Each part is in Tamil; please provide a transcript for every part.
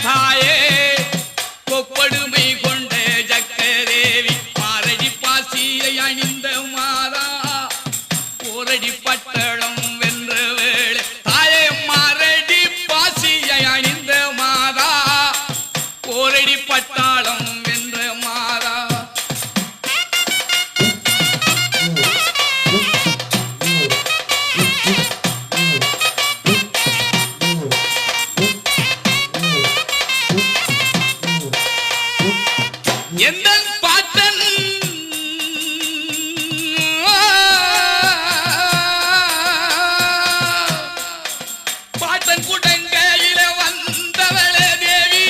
தாயே கொப்படுமை கொண்ட ஜக்கதேவி மாரடி பாசியை அணிந்த மாதா போரடி பட்டளம் வென்ற வேளை தாயே மாரடி பாசியை அணிந்த மாதா போரடி பட்டாளம் வென்ற மாதா எந்த பாட்டன் பாட்டன் குடங்கையில வந்தவளே தேவி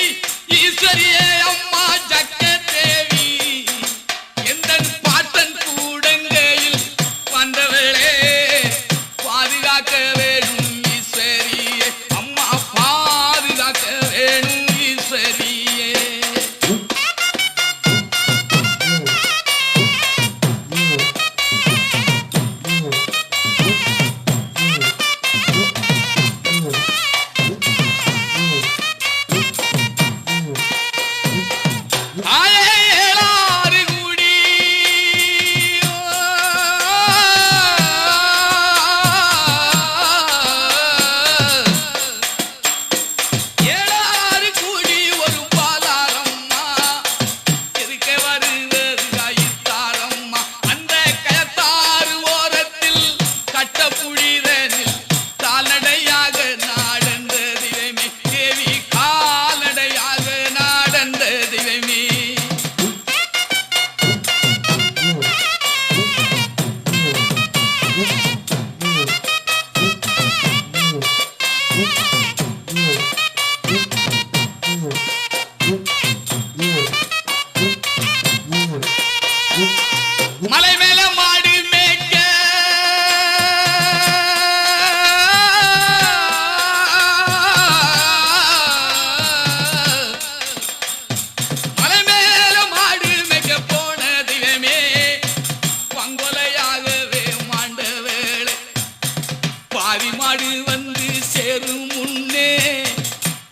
ஈஸ்வரியே அம்மா ஜக்கதேவி எந்த பாட்டன் கூடங்கையில் வந்தவளே பாதுகாக்க வேணும் ஈஸ்வரியே அம்மா பாதுகாக்க வேணும் ஈஸ்வரியே மலை மேல மாடு மேய்க்க மலை மேல மாடு மேய்க்க போன தெய்வமே பங்கொலையாகவே மாண்ட வேளை பாவி மாடு வந்து சேரும் முன்னே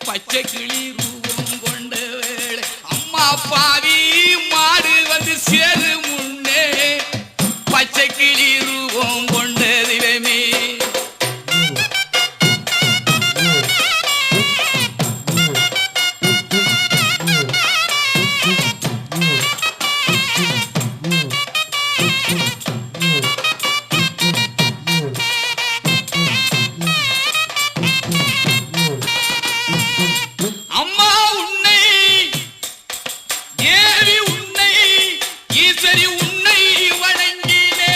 பச்சை கிளி ரூபம் கொண்ட வேளை அம்மா பாவி மாடு வந்து சேரும் முன்னே பச்சை கிளி ரூபம் கொண்ட தெய்வமே அம்மா உன்னை தேவி உன்னை ஈஸ்வரி உன்னை வணங்கினே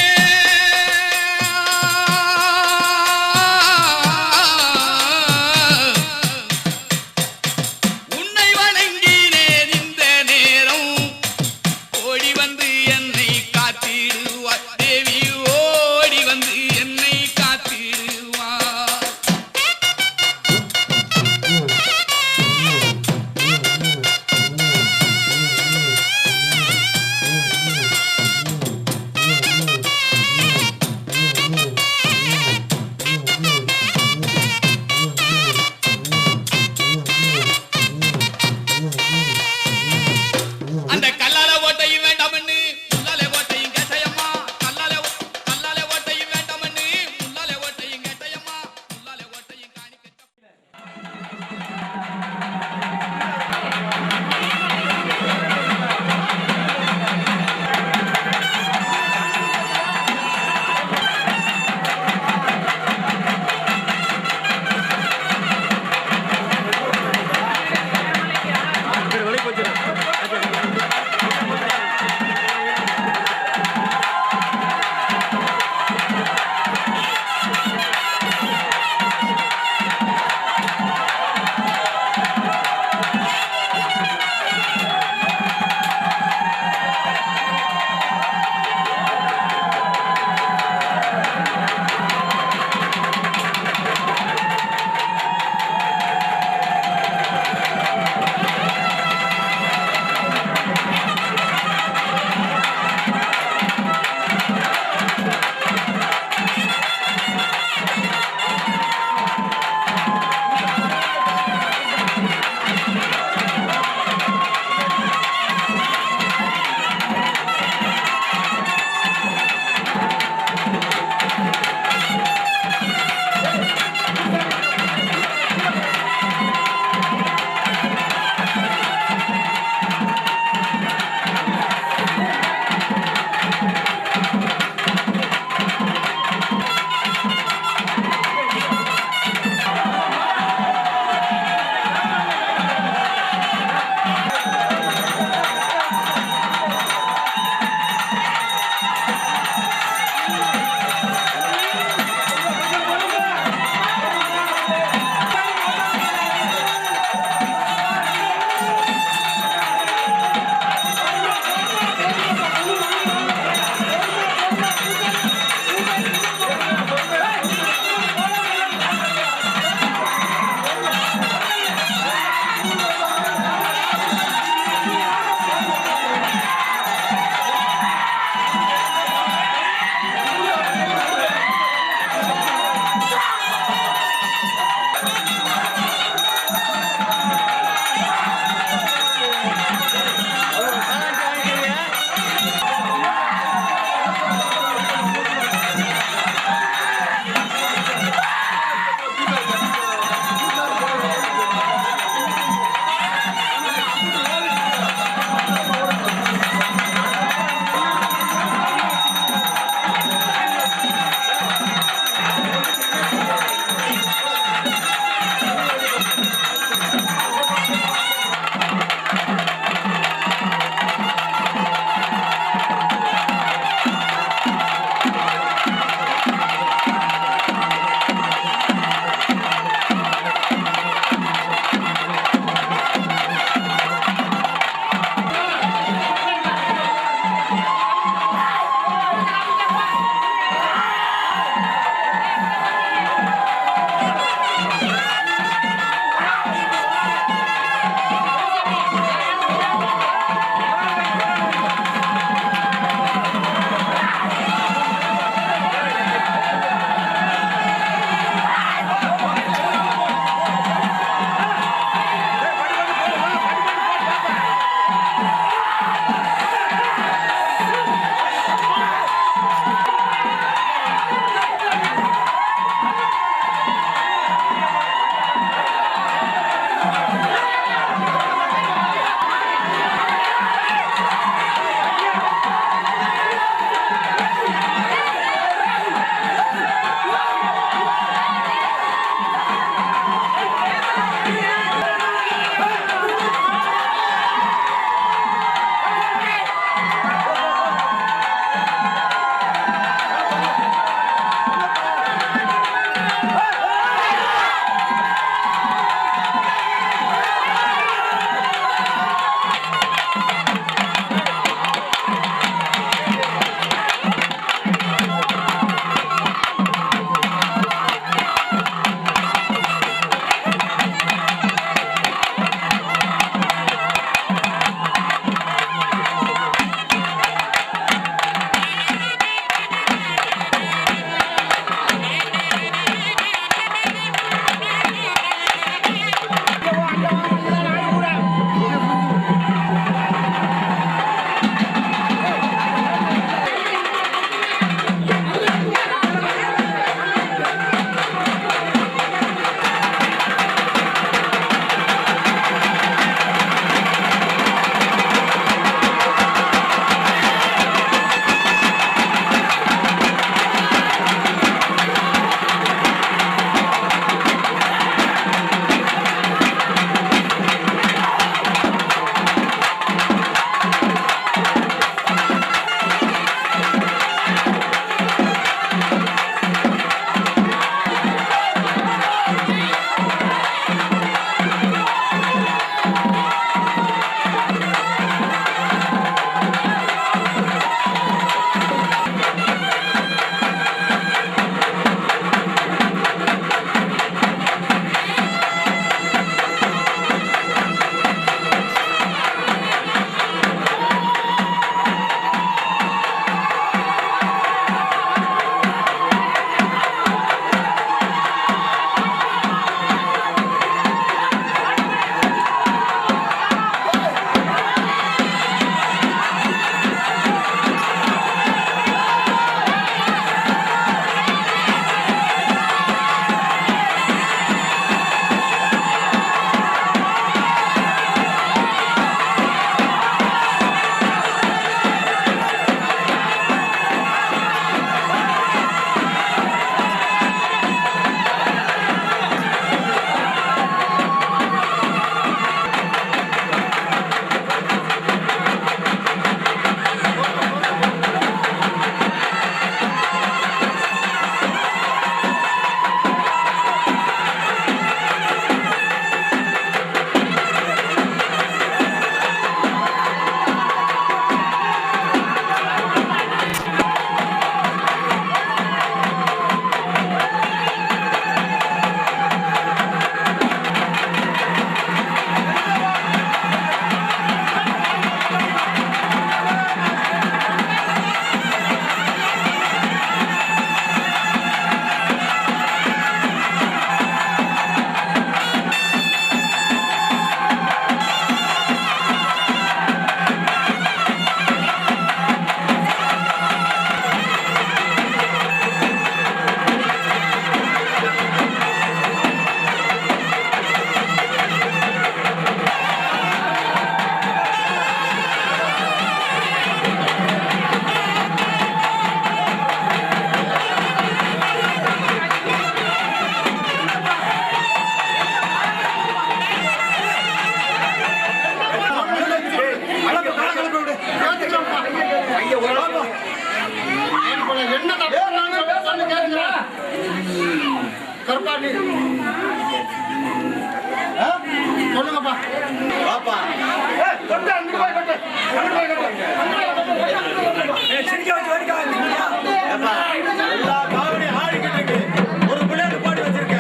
சொல்லுங்கப்பா பாப்பா எல்லா காவடி ஆடிக்கிட்டு இருக்கு ஒரு பிள்ளையாரு பாடி வச்சிருக்க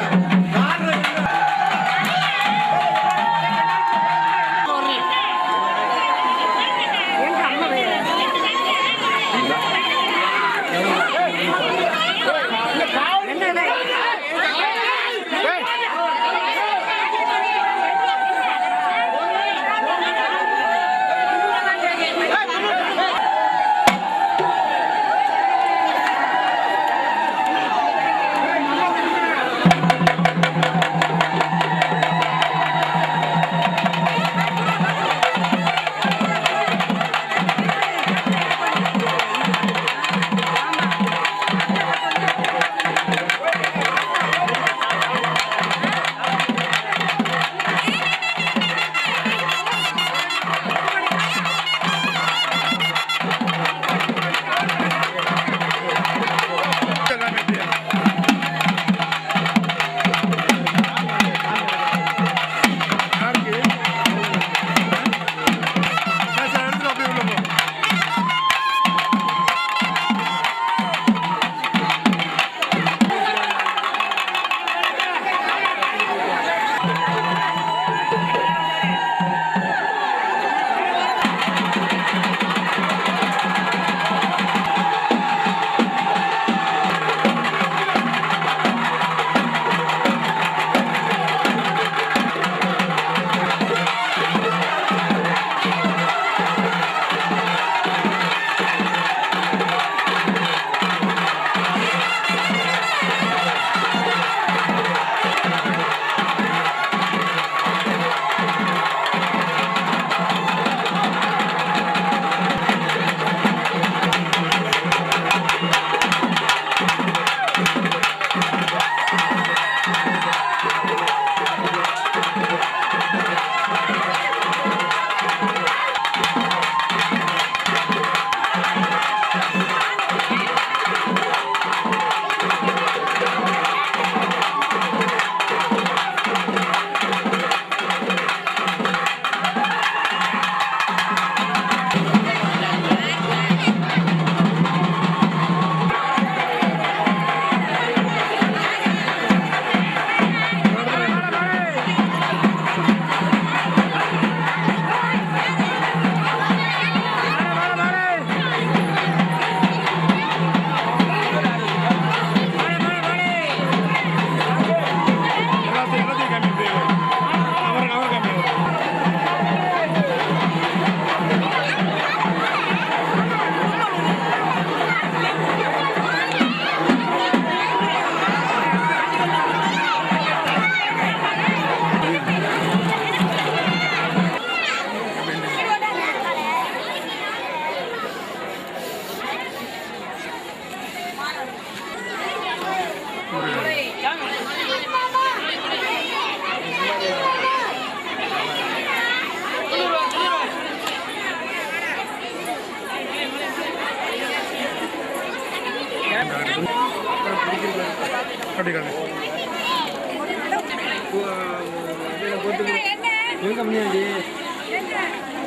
எங்க முன்னாடி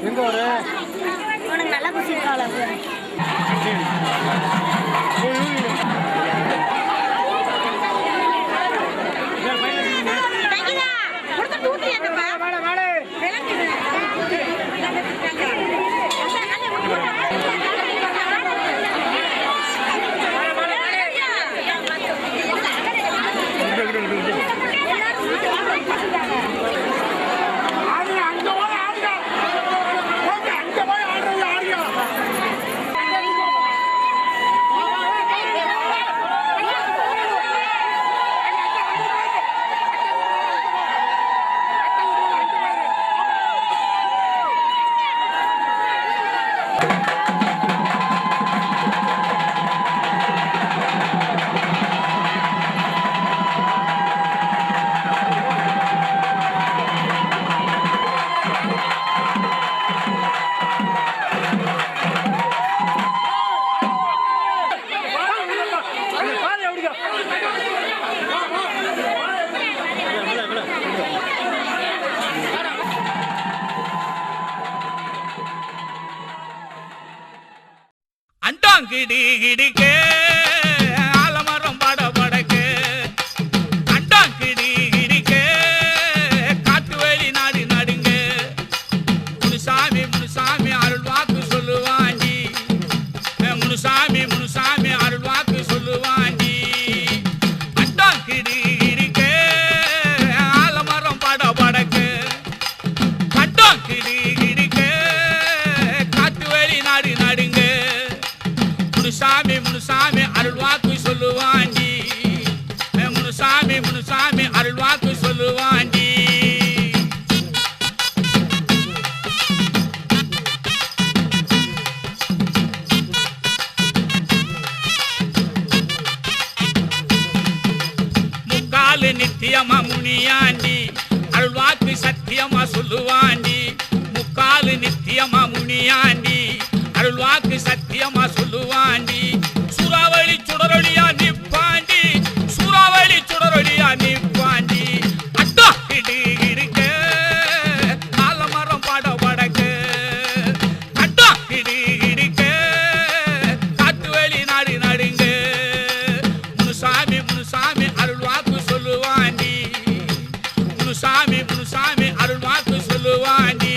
எங்க வர உனக்கு நல்லா குசிருக்கால அண்டாங்கிடி கிடிக்க ஆலமரம் பட படக்க அண்டாங்கிடி கிடிக்க காட்டு வழி நாடு நடுங்க முனுசாமி அருள் வாக்கு சொல்லுவாண்டி முனுசாமி அருள் வாக்கு சொல்லுவாண்டி அண்டாங்கிடி கிடிக்க ஆலமரம் பட படக்க அண்டாங்கிடி கிடிக்க காட்டு வழி நாடு நடுங்க முனுசாமி அருள் வாக்கு சொல்லுவாண்டி முனுசாமி அருள் வாக்கு சொல்லுவாண்டி முக்காலு நித்தியமா முனியாண்டி அருள் வாக்கு சத்தியமா சொல்லுவாண்டி முக்காலு நித்தியமா முனியாண்டி அருள் வாக்கு சத்தியமா சொல்லுவாண்டி சூறாவளி சுடரொளியா நிப்பாண்டி சூறாவளி சுடரொளியா நிப்பாண்டி அட்டா கிடி கிடிக்க ஆலமரம் பட படக்க அட்டா கிடி கிடிக்க காட்டு வழி நாடு நடுங்க முனுசாமி அருள் வாக்கு சொல்லுவாண்டி முனுசாமி அருள் வாக்கு சொல்லுவாண்டி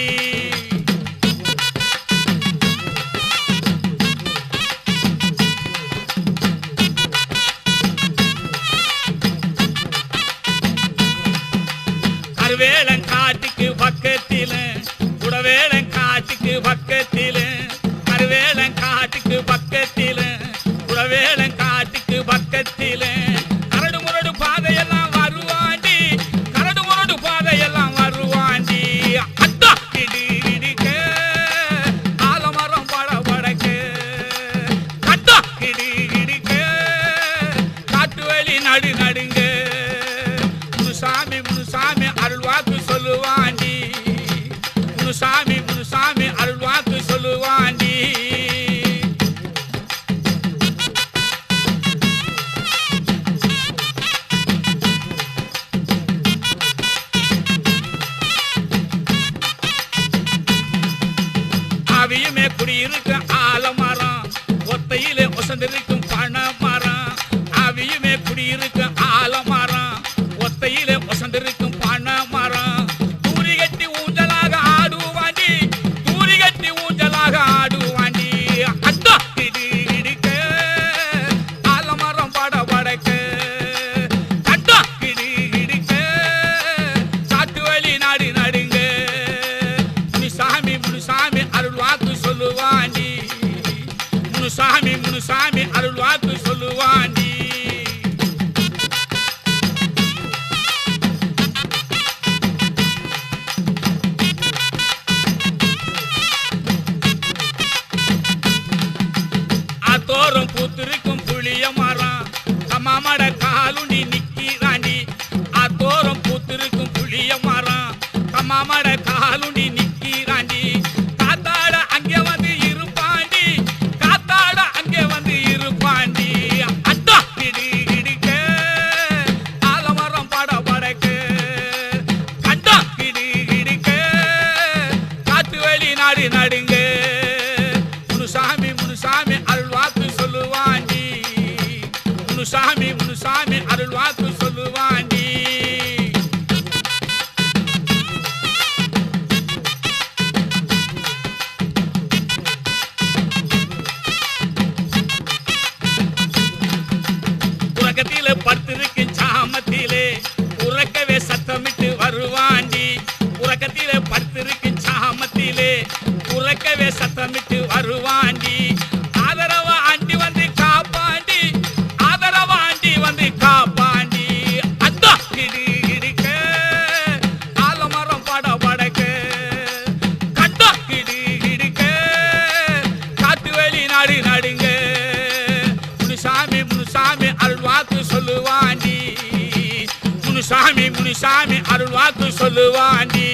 கருவேலங்காட்டுக்கு பக்கத்தில குடவேலங்காட்டுக்கு பக்கத்தில கருவேலங்காட்டுக்கு பக்கத்தில குடவேலங்காட்டுக்கு பக்கத்தில கரடு முரடு பாதையெல்லாம் வருவாண்டி கரடு முரடு பாதையெல்லாம் வருவாண்டி அட்டா கிடி கிடிக்க ஆலமரம் பட படக்க அட்டா கிடி கிடிக்க காட்டு வழி நடு நடுங்க முனுசாமி அருள் வாக்கு சொல்லுவாண்டி முனுசாமி அருள் வாக்கு சொல்லுவாண்டி அவியுமே குடியிருக்க ஆலமரம் ஒத்தையிலே ஒசந்திருக்கும் பணமரம் அவியுமே குடியிருக்க ஆலமரம் ஒத்தையிலே ஒசந்திருக்கும் பணமரம் தூரி கட்டி ஊஞ்சலாக ஆடுவாண்டி தூரி கட்டி ஊஞ்சலாக ஆடுவாண்டி அட்டா கிடி கிடிக்க ஆலமரம் பட படக்க அட்டா கிடி கிடிக்க காட்டு வழி நாடு நடுங்க முனுசாமி அருள் வாக்கு சொல்லுவாண்டி முனுசாமி அருள் வாக்கு சொல்லுவாண்டி தோறும் பூத்திருக்கும் புளிய மரம் கம்மாமட காலுண்டி நிக்கிறாண்டி தோறும் பூத்திருக்கும் புளிய மரம் கம்மாமட காலுண்டி நிக்கிறாண்டி காத்தாட அங்கே வந்து இருப்பாண்டி காத்தாட அங்கே வந்து இருப்பாண்டி அட்டா கிடி கிடிக்க ஆலமரம் பட படக்க கட்டா கிடி கிடிக்க காட்டு வழி நாடு நடுங்க முனுசாமி அருள் வாக்கு சொல்லுவாண்டி முனுசாமி அருள் வாக்கு சொல்லுவாண்டி உலகத்திலே படுத்திருக்கு சாமத்திலே உறக்கவே சத்தமிட்டு வருவாண்டி உலகத்திலே படுத்திருக்கு சாமத்திலே உறக்கவே சத்தமிட்டு வருவாண்டி ஆதரவா ஆண்டி வந்து காப்பாண்டி ஆதரவா ஆண்டி வந்து காப்பாண்டி அட்டா கிடி கிடிக்க ஆலமரம் பட படக்க கட்டா கிடி கிடிக்க காட்டு வழி நாடு நடுங்க முனுசாமி அருள் வாக்கு சொல்லுவாண்டி முனுசாமி அருள் வாக்கு சொல்லுவாண்டி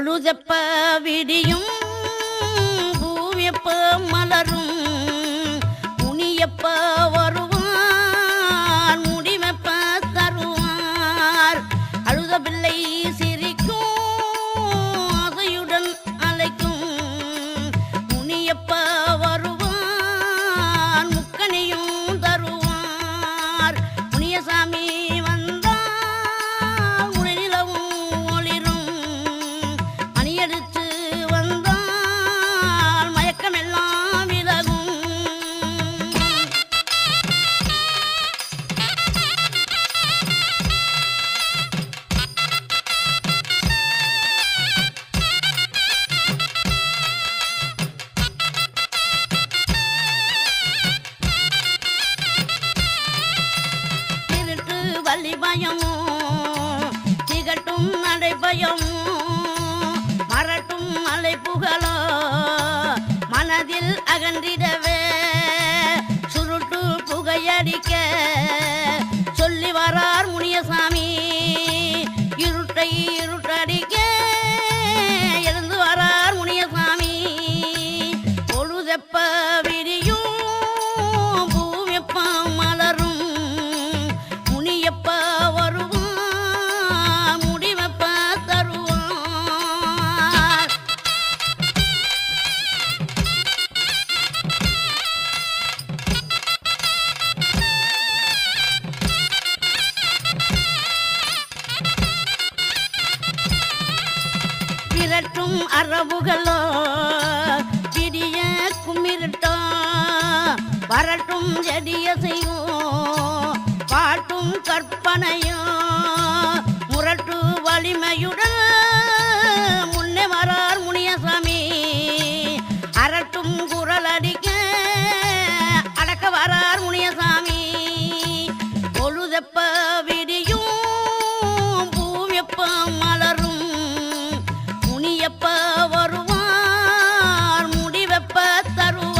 பொழுதெப்ப விடியும் பூவெப்ப மலரும் முனியப்ப வருவார் முடிவெப்ப தருவார் அழுத பிள்ளை சிரிக்கும் அதையுடன் அழைக்கும் முனியப்ப வருவார் முக்கனியும் தருவார் முனியசாமி வந்தால் முனிநிலவும் ஒளிரும் மணியடித்து வந்தால் மயக்கமெல்லாம் விலகும் திருட்டு வள்ளி பயமும் திகட்டும் நடை பயமும் மரட்டும் மலை புகழோ மனதில் அகன்றிடவே சுருட்டு புகையடிக்க சொல்லி வரார் முனியசாமி இருட்டை இருட்டடிக்க எழுந்து வரார் முனியசாமி பொழுதெப்ப விடியும் பூவெப்ப மலரும் முனியப்ப வருவார் முடிவெப்ப தருவார் விரட்டும் அரபுகளோ விடிய கும்மிருட்டோ வரட்டும் செடிய செய்யும் பாட்டும் கற்பனையும் முரட்டு வலிமையுடன் முன்னே வரார் முனியசாமி அரட்டும் குரல் அடிக்க அடக்க வரார் முனியசாமி பொழுதெப்ப விடியும் பூவெப்ப மலரும் முனியப்ப வருவார் முடிவெப்ப தருவார்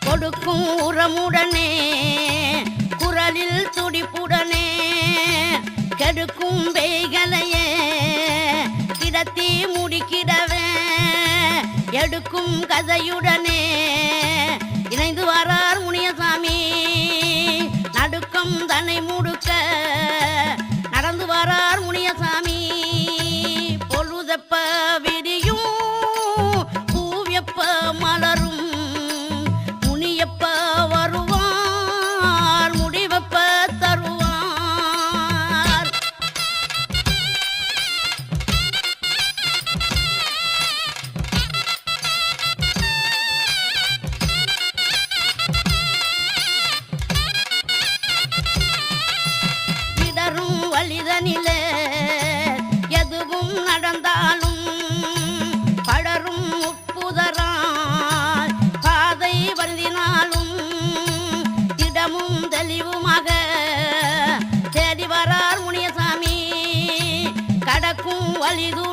கொடுக்கும் உரமுடனே குரலில் துடிப்புடனே கெடுக்கும் பேய்களையே கிடத்தி முடிக்கிடவே எடுக்கும் கதையுடனே இணைந்து வரார் முனியசாமி நடுக்கம் தன்னை முடுக்க நடந்து வரார் முனியசாமி பொழுதெப்ப விடியும் பூவெப்ப மலரும் முனியப்ப வருவார் முடிவெப்ப தருவார் இடரும் வழிதனிலே எதுவும் நடந்தாலும் படரும் உப்புதரால் பாதை வருந்தினாலும் திடமும் தெளிவுமாக தேடி வரார் முனியசாமி கடக்கும் வழிது